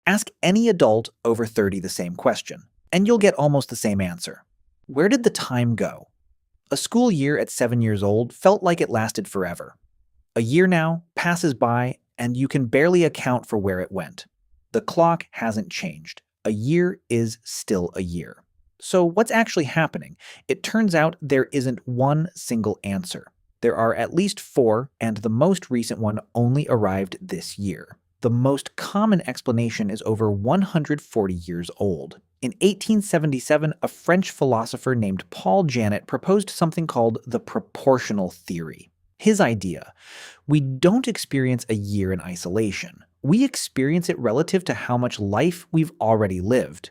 Ask any adult over 30 the same question, and you'll get almost the same answer. Where did the time go? A school year at 7 years old felt like it lasted forever. A year now passes by, and you can barely account for where it went. The clock hasn't changed. A year is still a year. So what's actually happening? It turns out there isn't one single answer. There are at least 4, and the most recent one only arrived this year. The most common explanation is over 140 years old. In 1877, a French philosopher named Paul Janet proposed something called the proportional theory. His idea: we don't experience a year in isolation. We experience it relative to how much life we've already lived.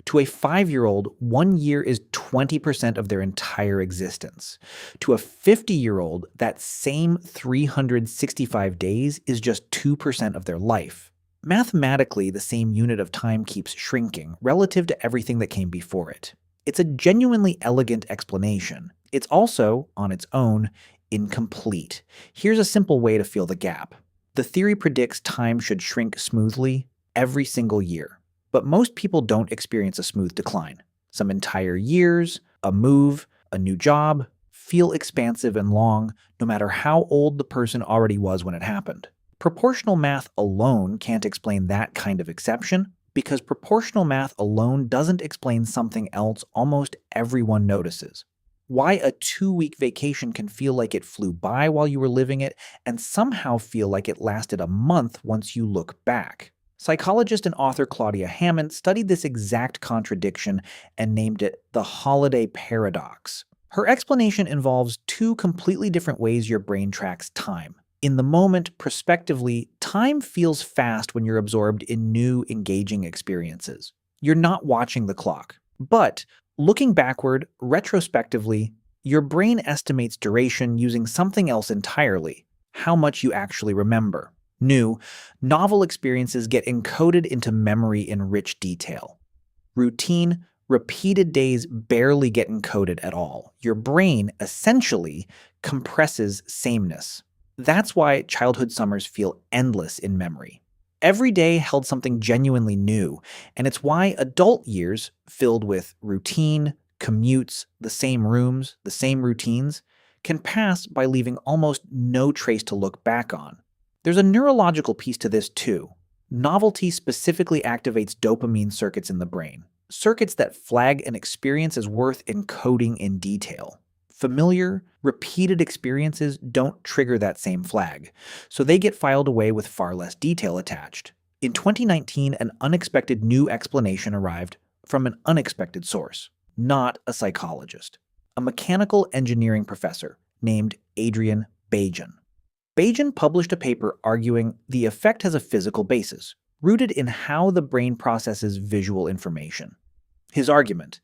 To a 5-year-old, 1 year is 20% of their entire existence. To a 50-year-old, that same 365 days is just 2% of their life. Mathematically, the same unit of time keeps shrinking relative to everything that came before it. It's a genuinely elegant explanation. It's also, on its own, incomplete. Here's a simple way to fill the gap. The theory predicts time should shrink smoothly every single year. But most people don't experience a smooth decline. Some entire years, a move, a new job, feel expansive and long, no matter how old the person already was when it happened. Proportional math alone can't explain that kind of exception, because proportional math alone doesn't explain something else almost everyone notices. Why a 2-week vacation can feel like it flew by while you were living it, and somehow feel like it lasted a month once you look back. Psychologist and author Claudia Hammond studied this exact contradiction and named it the holiday paradox. Her explanation involves 2 completely different ways your brain tracks time. In the moment, prospectively, time feels fast when you're absorbed in new, engaging experiences. You're not watching the clock. But looking backward, retrospectively, your brain estimates duration using something else entirely: how much you actually remember. New, novel experiences get encoded into memory in rich detail. Routine, repeated days barely get encoded at all. Your brain, essentially, compresses sameness. That's why childhood summers feel endless in memory. Every day held something genuinely new, and it's why adult years, filled with routine, commutes, the same rooms, the same routines, can pass by leaving almost no trace to look back on. There's a neurological piece to this too. Novelty specifically activates dopamine circuits in the brain, circuits that flag an experience as worth encoding in detail. Familiar, repeated experiences don't trigger that same flag, so they get filed away with far less detail attached. In 2019, an unexpected new explanation arrived from an unexpected source, not a psychologist. A mechanical engineering professor named Adrian Bajan. Bajan published a paper arguing the effect has a physical basis, rooted in how the brain processes visual information. His argument: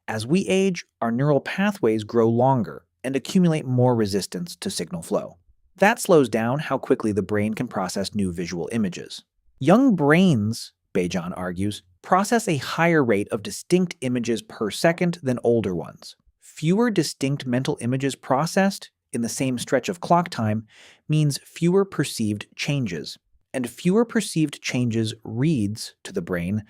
as we age, our neural pathways grow longer and accumulate more resistance to signal flow. That slows down how quickly the brain can process new visual images. Young brains, Bajan argues, process a higher rate of distinct images per second than older ones. Fewer distinct mental images processed in the same stretch of clock time means fewer perceived changes, and fewer perceived changes reads to the brain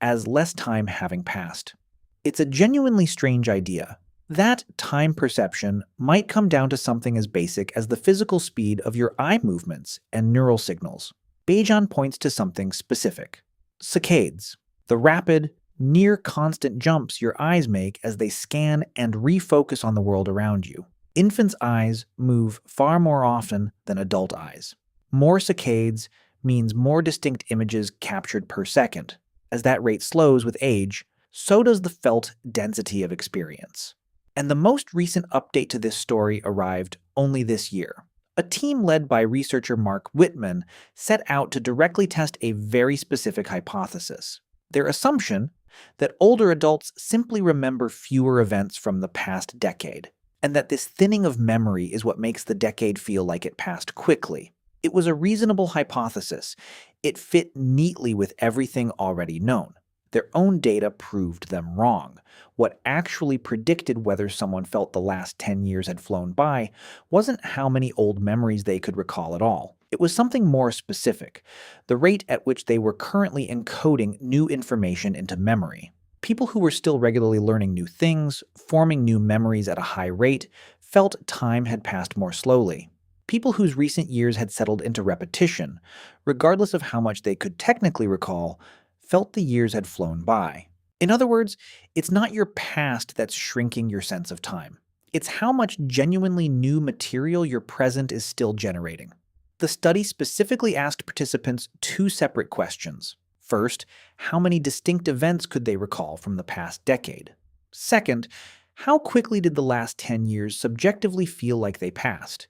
as less time having passed. It's a genuinely strange idea. That time perception might come down to something as basic as the physical speed of your eye movements and neural signals. Bajan points to something specific: saccades, the rapid, near constant jumps your eyes make as they scan and refocus on the world around you. Infants' eyes move far more often than adult eyes. More saccades means more distinct images captured per second. As that rate slows with age, so does the felt density of experience. And the most recent update to this story arrived only this year. A team led by researcher Mark Whitman set out to directly test a very specific hypothesis. Their assumption that older adults simply remember fewer events from the past decade, and that this thinning of memory is what makes the decade feel like it passed quickly. It was a reasonable hypothesis. It fit neatly with everything already known. Their own data proved them wrong. What actually predicted whether someone felt the last 10 years had flown by wasn't how many old memories they could recall at all. It was something more specific, the rate at which they were currently encoding new information into memory. People who were still regularly learning new things, forming new memories at a high rate, felt time had passed more slowly. People whose recent years had settled into repetition, regardless of how much they could technically recall, felt the years had flown by. In other words, it's not your past that's shrinking your sense of time. It's how much genuinely new material your present is still generating. The study specifically asked participants two separate questions. First, how many distinct events could they recall from the past decade? Second, how quickly did the last 10 years subjectively feel like they passed?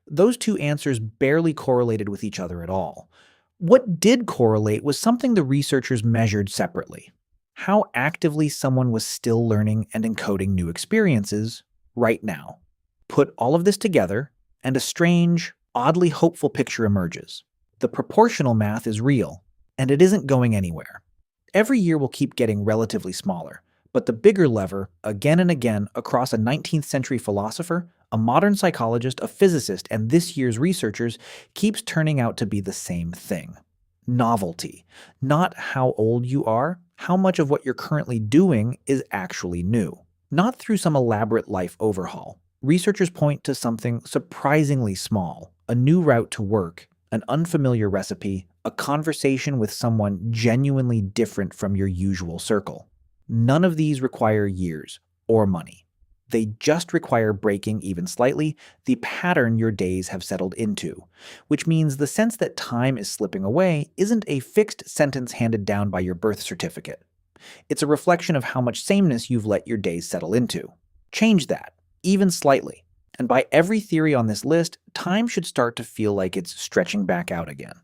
Those two answers barely correlated with each other at all. What did correlate was something the researchers measured separately: how actively someone was still learning and encoding new experiences right now. Put all of this together, and a strange, oddly hopeful picture emerges. The proportional math is real, and it isn't going anywhere. Every year will keep getting relatively smaller, but the bigger lever, again and again, across a 19th century philosopher, a modern psychologist, a physicist, and this year's researchers, keeps turning out to be the same thing: novelty. Not how old you are, how much of what you're currently doing is actually new. Not through some elaborate life overhaul. Researchers point to something surprisingly small: a new route to work, an unfamiliar recipe, a conversation with someone genuinely different from your usual circle. None of these require years or money. They just require breaking even slightly the pattern your days have settled into, which means the sense that time is slipping away isn't a fixed sentence handed down by your birth certificate. It's a reflection of how much sameness you've let your days settle into. Change that, even slightly, and by every theory on this list, time should start to feel like it's stretching back out again.